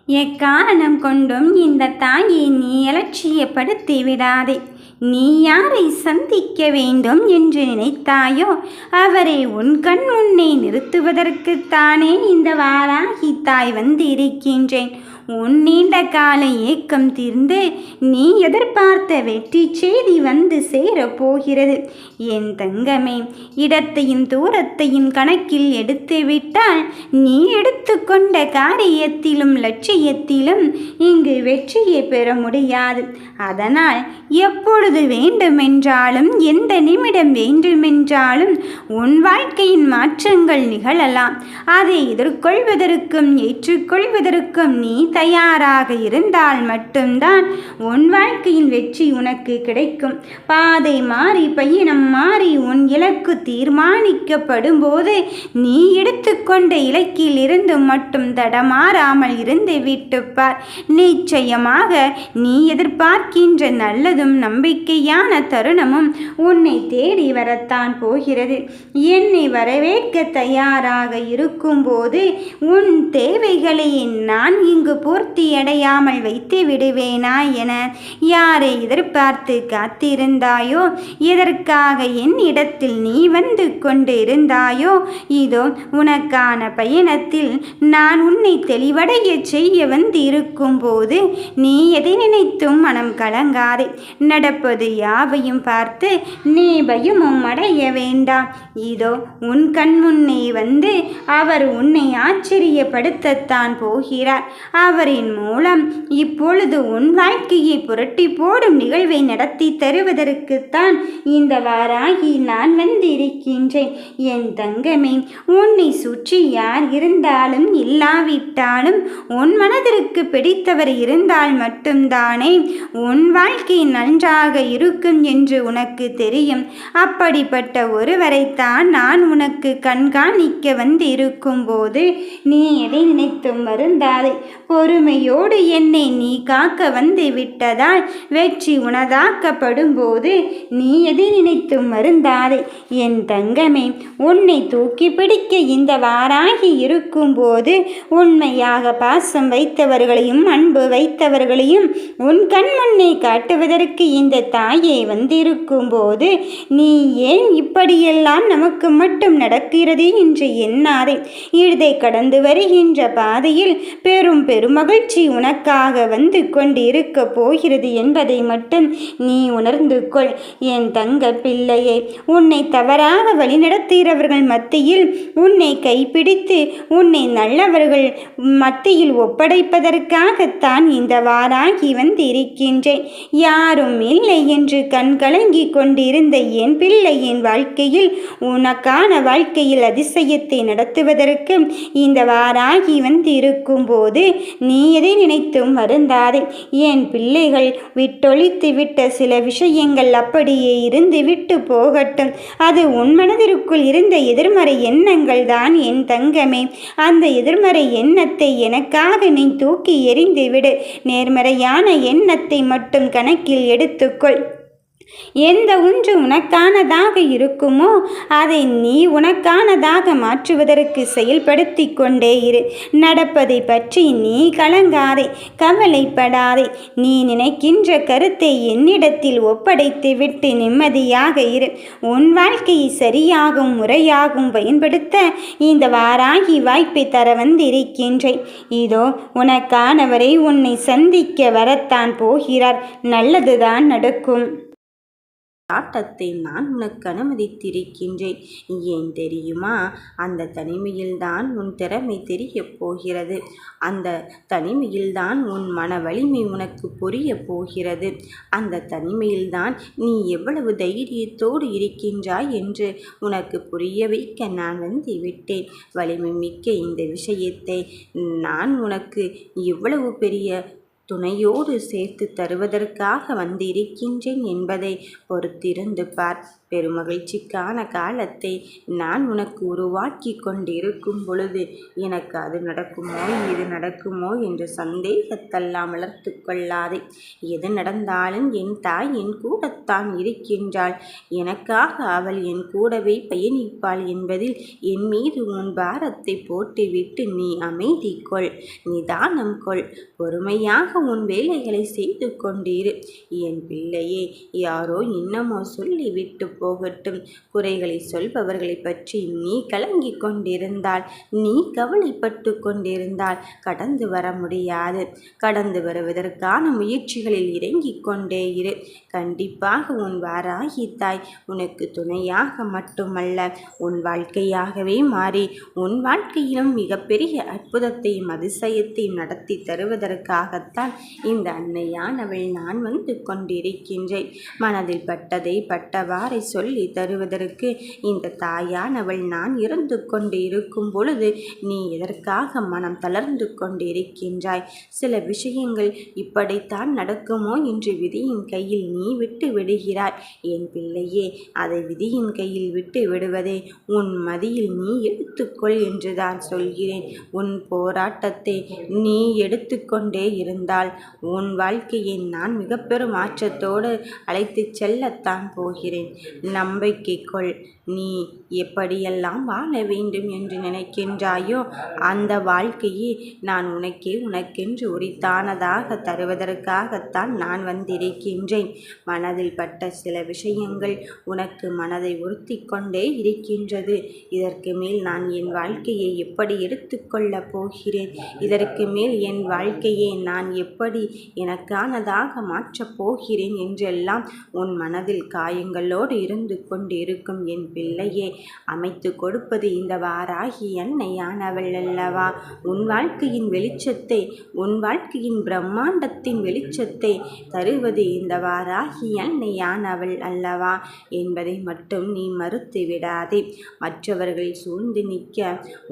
எக்காரணம் கொண்டும் இந்த தாயை நீ அலட்சியப்படுத்தி விடாதே. நீ யாரை சந்திக்க வேண்டும் என்று நினைத்தாயோ அவரை உன் கண் முன்னே நிறுத்துவதற்குத்தானே இந்த வாராகி தாய் வந்திருக்கின்றேன். உன் நீண்ட கால ஏக்கம் தீர்ந்து நீ எதிர்பார்த்த வெற்றி செய்தி வந்து சேரப்போகிறது. என் தங்கமே, இடத்தையும் தூரத்தையும் கணக்கில் எடுத்து விட்டால் நீ எடுத்துக்கொண்ட காரியத்திலும் லட்சியத்திலும் இங்கு வெற்றியை பெற முடியாது. அதனால் எப்பொழுது வேண்டுமென்றாலும் எந்த நிமிடம் வேண்டுமென்றாலும் உன் வாழ்க்கையின் மாற்றங்கள் நிகழலாம். அதை எதிர்கொள்வதற்கும் ஏற்றுக்கொள்வதற்கும் நீ தயாராக இருந்தால் மட்டும்தான் உன் வாழ்க்கையின் வெற்றி உனக்கு கிடைக்கும். பாதை மாறி பயணம் மாறி உன் இலக்கு தீர்மானிக்கப்படும் போது நீ எடுத்துக்கொண்ட இலக்கில் இருந்து மட்டும் தடமாறாமல் இருந்து விட்டுப்பார். நிச்சயமாக நீ எதிர்பார்க்கின்ற நல்லதும் நம்பிக்கையான தருணமும் உன்னை தேடி வரத்தான் போகிறது. என்னை வரவேற்க தயாராக இருக்கும் போது உன் தேவைகளை நான் இங்கு பூர்த்தியடையாமல் வைத்து விடுவேனா என யாரை எதிர்பார்த்து காத்திருந்தாயோ, எதற்காக என் இடத்தில் நீ வந்து கொண்டு இருந்தாயோ, இதோ உனக்கான பயணத்தில் நான் உன்னை தெளிவடைய செய்ய வந்து இருக்கும் போது நீ எதை நினைத்தும் மனம் கலங்காதே. நடப்பது யாவையும் பார்த்து நீ பயமும் அடைய வேண்டாம். இதோ உன் கண் முன்னே வந்து அவர் உன்னை ஆச்சரியப்படுத்தத்தான் போகிறார். அவரின் மூலம் இப்பொழுது உன் வாழ்க்கையை புரட்டி போடும் நிகழ்வை நடத்தி தருவதற்குத்தான் இந்த வாராகி நான் வந்திருக்கின்றேன். என் தங்கமே, உன்னை சுற்றி யார் இருந்தாலும் இல்லாவிட்டாலும் உன் மனதிற்கு பிடித்தவர் இருந்தால் மட்டும்தானே உன் வாழ்க்கை நன்றாக இருக்கும் என்று உனக்கு தெரியும். அப்படிப்பட்ட ஒருவரைத்தான் நான் உனக்கு கண்காணிக்க வந்து இருக்கும் போது நீ எதை நினைத்தும் வருந்தாதே. பொறுமையோடு என்னை நீ காக்க வந்து விட்டதால் வெற்றி உனதாக்கப்படும் போது நீ எதை நினைத்தும் வருந்தாதே. என் தங்கமே, உன்னை தூக்கி பிடிக்க இந்த வாராகி இருக்கும் போது உண்மையாக பாசம் வைத்தவர்களையும் அன்பு வைத்தவர்களையும் உன் கண் முன்னே காட்டுவதற்கு இந்த தாயை வந்திருக்கும் போது நீ ஏன் இப்படியெல்லாம் நமக்கு மட்டும் நடக்கிறது என்று எண்ணாதே. இதை கடந்து வருகின்ற பாதையில் பெரும் பெருமகிழ்ச்சி உனக்காக வந்து கொண்டிருக்க போகிறது என்பதை மட்டும் நீ உணர்ந்து கொள். என் தங்க பிள்ளையே, உன்னை தவறாக வழிநடத்துகிறவர்கள் மத்தியில் உன்னை கைப்பிடித்து உன்னை நல்லவர்கள் மத்தியில் ஒப்படைப்பதற்காகத்தான் இந்த வாராகி வந்து இருக்கின்றேன். யாரும் இல்லை என்று கண் கலங்கி கொண்டிருந்த என் பிள்ளையின் வாழ்க்கையில் உனக்கான வாழ்க்கையில் அதிசயத்தை நடத்துவதற்கு இந்த வாராகி வந்து இருக்கும் போது நீ எதை நினைத்தும் வருந்தாதே. என் பிள்ளைகள் விட்டொழித்து விட்ட சில விஷயங்கள் அப்படியே இருந்து விட்டு போகட்டும். அது உன் மனதிற்குள் இருந்த எதிர்மறை எண்ணங்கள் தான் என் தங்கமே. அந்த எதிர்மறை எண்ணத்தை எனக்காக நீ தூக்கி எறிந்து விடு. நேர்மறையான எண்ணத்தை மட்டும் கணக்கில் எடுத்துக்கொள். எந்த ஒன்று உனக்கானதாக இருக்குமோ அதை நீ உனக்கானதாக மாற்றுவதற்கு செயல்படுத்தி கொண்டே இரு. நடப்பதை பற்றி நீ கலங்காதே, கவலைப்படாதே. நீ நினைக்கின்ற கருத்தை என்னிடத்தில் ஒப்படைத்து விட்டு நிம்மதியாக இரு. உன் வாழ்க்கையை சரியாகும் முறையாகும் பயன்படுத்த இந்த வாராகி வாய்ப்பை தர வந்திருக்கின்றேன். இதோ உனக்கானவரை உன்னை சந்திக்க வரத்தான் போகிறார். நல்லதுதான் நடக்கும். ஆட்டத்தை நான் உனக்கு அனுமதித்திருக்கின்றேன். ஏன் தெரியுமா? அந்த தனிமையில்தான் உன் திறமை தெரியப் போகிறது. அந்த தனிமையில்தான் உன் மன வலிமை உனக்கு புரிய போகிறது. அந்த தனிமையில்தான் நீ எவ்வளவு தைரியத்தோடு இருக்கின்றாய் என்று உனக்கு புரிய வைக்க நான் வந்து விட்டேன். வலிமை மிக்க இந்த விஷயத்தை நான் உனக்கு எவ்வளவு பெரிய துணையோடு சேர்த்து தருவதற்காக வந்திருக்கின்றேன் என்பதை பொறுத்திருந்து பார். பெருமகிழ்ச்சிக்கான காலத்தை நான் உனக்கு உருவாக்கி கொண்டிருக்கும் பொழுது எனக்கு அது நடக்குமோ இது நடக்குமோ என்ற சந்தேகத்தெல்லாம் வளர்த்து கொள்ளாதே. எது நடந்தாலும் என் தாய் என் கூடத்தான் இருக்கின்றாள். எனக்காக அவள் என் கூடவே பயணிப்பாள் என்பதில் என் மீது உன் பாரத்தை போட்டுவிட்டு நீ அமைதி கொள், நிதானம் கொள், பொறுமையாக உன் வேலைகளை செய்து கொண்டிரு. என் பிள்ளையே, யாரோ என்னமோ சொல்லிவிட்டு போகட்டும். குறைகளை சொல்பவர்களை பற்றி நீ கலங்கிக் கொண்டிருந்தால், நீ கவலைப்பட்டு கொண்டிருந்தால் கடந்து வர முடியாது. கடந்து வருவதற்கான முயற்சிகளில் இறங்கிக் கொண்டே இரு. கண்டிப்பாக உன் வாராகி தாய் உனக்கு துணையாக மட்டுமல்ல, உன் வாழ்க்கையாகவே மாறி உன் வாழ்க்கையிலும் மிகப்பெரிய அற்புதத்தையும் அதிசயத்தையும் நடத்தி தருவதற்காகத்தான் இந்த அன்னையானவள் நான் வந்து கொண்டிருக்கின்றேன். மனதில் பட்டதை பட்டவாறை சொல்லி தருவதற்கு இந்த தாயானவள் நான் இருந்து கொண்டு இருக்கும் பொழுது நீ எதற்காக மனம் தளர்ந்து கொண்டிருக்கின்றாய்? சில விஷயங்கள் இப்படித்தான் நடக்குமோ என்று விதியின் கையில் நீ விட்டு விடுகிறாய். என் பிள்ளையே, அதை விதியின் கையில் விட்டு விடுவதே உன் மதியில் நீ எடுத்துக்கொள் என்றுதான் சொல்கிறேன். உன் போராட்டத்தை நீ எடுத்துக்கொண்டே இருந்தால் உன் வாழ்க்கையை நான் மிக பெரும் மாற்றத்தோடு அழைத்து செல்லத்தான் போகிறேன். நம்பிக்கை கொள். நீ எப்படியெல்லாம் வாழ வேண்டும் என்று நினைக்கின்றாயோ அந்த வாழ்க்கையை நான் உனக்கென்று உரித்தானதாக தருவதற்காகத்தான் நான் வந்திருக்கின்றேன். மனதில் பட்ட சில விஷயங்கள் உனக்கு மனதை உறுத்தி கொண்டே இருக்கின்றது. இதற்கு மேல் நான் என் வாழ்க்கையை எப்படி எடுத்துக்கொள்ளப் போகிறேன்? இதற்கு மேல் என் வாழ்க்கையை நான் எப்படி எனக்கானதாக மாற்றப் போகிறேன் என்றெல்லாம் உன் மனதில் காயங்களோடு இருந்து கொண்டிருக்கும் என் பிள்ளையே, அமைத்து கொடுப்பது இந்த வாராகி அன்னையானவள் அல்லவா? உன் வாழ்க்கையின் வெளிச்சத்தை, உன் வாழ்க்கையின் பிரம்மாண்டத்தின் வெளிச்சத்தை தருவது இந்த வாராகி அன்னையானவள் அல்லவா என்பதை மட்டும் நீ மறுத்து விடாதே. மற்றவர்கள் சூழ்ந்து நிற்க,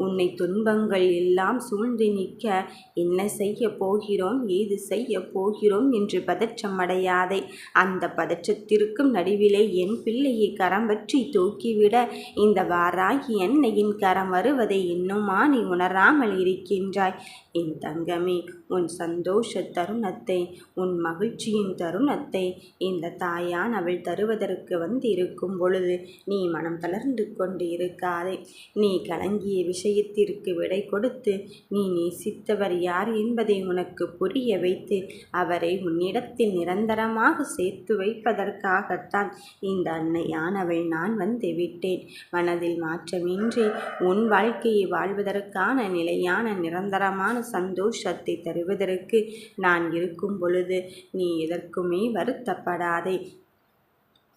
உன்னை துன்பங்கள் எல்லாம் சூழ்ந்து நிற்க, என்ன செய்ய போகிறோம், ஏது செய்ய போகிறோம் என்று பதற்றமடையாதே. அந்த பதற்றத்திற்கும் நடுவிலே என் பிள்ளையை கரம் பற்றி தூக்கிவிட இந்த வாராகி அன்னையின் கரம் வருவதை இன்னுமா நீ உணராமல் இருக்கின்றாய்? என் தங்கமே, உன் சந்தோஷ தருணத்தை, உன் மகிழ்ச்சியின் தருணத்தை இந்த தாயானவள் தருவதற்கு வந்து இருக்கும் பொழுது நீ மனம் தளர்ந்து கொண்டு இருக்காதே. நீ கலங்கிய விஷயத்திற்கு விடை கொடுத்து நீ நேசித்தவர் யார் என்பதை உனக்கு புரிய வைத்து அவரை உன்னிடத்தில் நிரந்தரமாக சேர்த்து வைப்பதற்காகத்தான் இந்த அன்னையானவள் நான் வந்து விட்டேன். மனதில் மாற்றமின்றி உன் வாழ்க்கையை வாழ்வதற்கான நிலையான நிரந்தரமான சந்தோஷத்தை தருவதற்கு நான் இருக்கும் பொழுது நீ எதற்குமே வருத்தப்படாதே.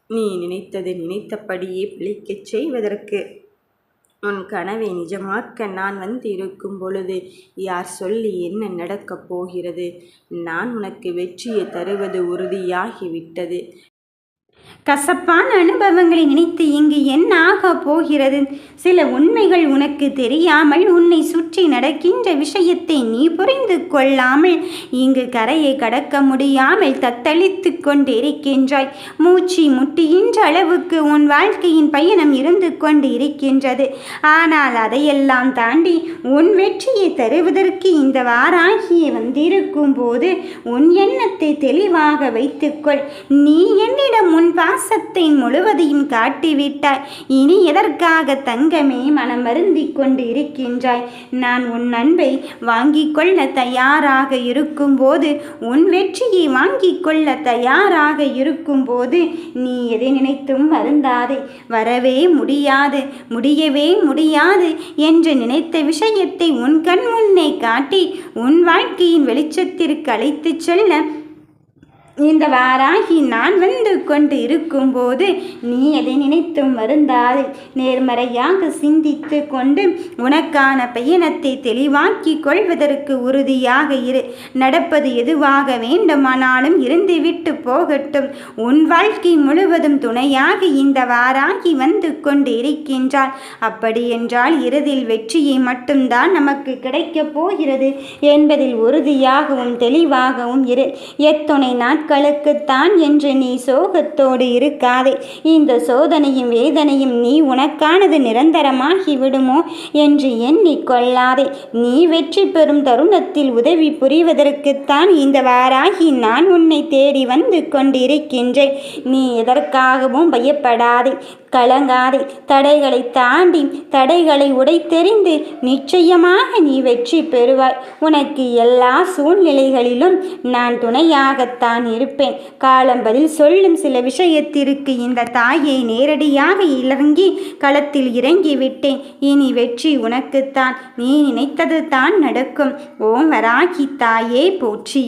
நீ நினைத்தது நினைத்தபடியே பலிக்கச் செய்வதற்கு, உன் கனவை நிஜமாக்க நான் வந்து இருக்கும் பொழுது யார் சொல்லி என்ன நடக்கப் போகிறது? நான் உனக்கு வெற்றியை தருவது உறுதியாகிவிட்டது. கசப்பான அனுபவங்களை நினைத்து இங்கு என்ன ஆக போகிறது? சில உண்மைகள் உனக்கு தெரியாமல், உன்னை சுற்றி நடக்கின்ற விஷயத்தை நீ புரிந்து கொள்ளாமல் இங்கு கரையை கடக்க முடியாமல் தத்தளித்து கொண்டிருக்கின்றாய். மூச்சு முட்டுகின்ற அளவுக்கு உன் வாழ்க்கையின் பயணம் இருந்து கொண்டு இருக்கின்றது. ஆனால் அதையெல்லாம் தாண்டி உன் வெற்றியை தருவதற்கு இந்த வாராகியை வந்திருக்கும் போது உன் எண்ணத்தை தெளிவாக வைத்துக்கொள். நீ என்னிடம் உன் பாசத்தை முழுவதையும் காட்டிவிட்டாய். இனி எதற்காக தங்கமே மனம் வருந்தி கொண்டு இருக்கின்றாய்? நான் உன் அன்பை வாங்கிக் கொள்ள தயாராக இருக்கும்போது, உன் வெற்றியை வாங்கிக் கொள்ள தயாராக இருக்கும்போது நீ எதை நினைத்தும் வருந்தாதே. வரவே முடியாது, முடியவே முடியாது என்று நினைத்த விஷயத்தை உன் கண் முன்னே காட்டி உன் வாழ்க்கையின் வெளிச்சத்திற்கு அழைத்துச் செல்ல இந்த வாராகி நான் வந்து கொண்டு இருக்கும்போது நீ எதை நினைத்தும் வருந்தாதே. நேர்மறையாக சிந்தித்து கொண்டு உனக்கான பயணத்தை தெளிவாக்கி கொள்வதற்கு உறுதியாக இரு. நடப்பது எதுவாக வேண்டுமானாலும் இருந்துவிட்டு போகட்டும். உன் வாழ்க்கை முழுவதும் துணையாக இந்த வாராகி வந்து கொண்டு இருக்கின்றாள். அப்படி என்றால் இறுதியில் வெற்றியை மட்டும்தான் நமக்கு கிடைக்கப் போகிறது என்பதில் உறுதியாகவும் தெளிவாகவும் இரு. எத்துணை நாட்கள் நாட்களுக்குத்தான் என்று நீ சோகத்தோடு இருக்காதே. இந்த சோதனையும் வேதனையும் நீ உனக்கானது நிரந்தரமாகி விடுமோ என்று எண்ணிக்கொள்ளாதே. நீ வெற்றி பெறும் தருணத்தில் உதவி புரிவதற்குத்தான் இந்த வாராகி நான் உன்னை தேடி வந்து கொண்டிருக்கின்றேன். நீ எதற்காகவும் பயப்படாதே, கலங்காதே. தடைகளை தாண்டி தடைகளை உடைத்தெறிந்து நிச்சயமாக நீ வெற்றி பெறுவாய். உனக்கு எல்லா சூழ்நிலைகளிலும் நான் துணையாகத்தான் இருப்பேன். காலம் பதில் சொல்லும் சில விஷயத்திற்கு இந்த தாயை நேரடியாக இறங்கி களத்தில் இறங்கி விட்டேன். இனி வெற்றி உனக்குத்தான். நீ நினைத்தது தான் நடக்கும். ஓம் வராகி தாயே போற்றி.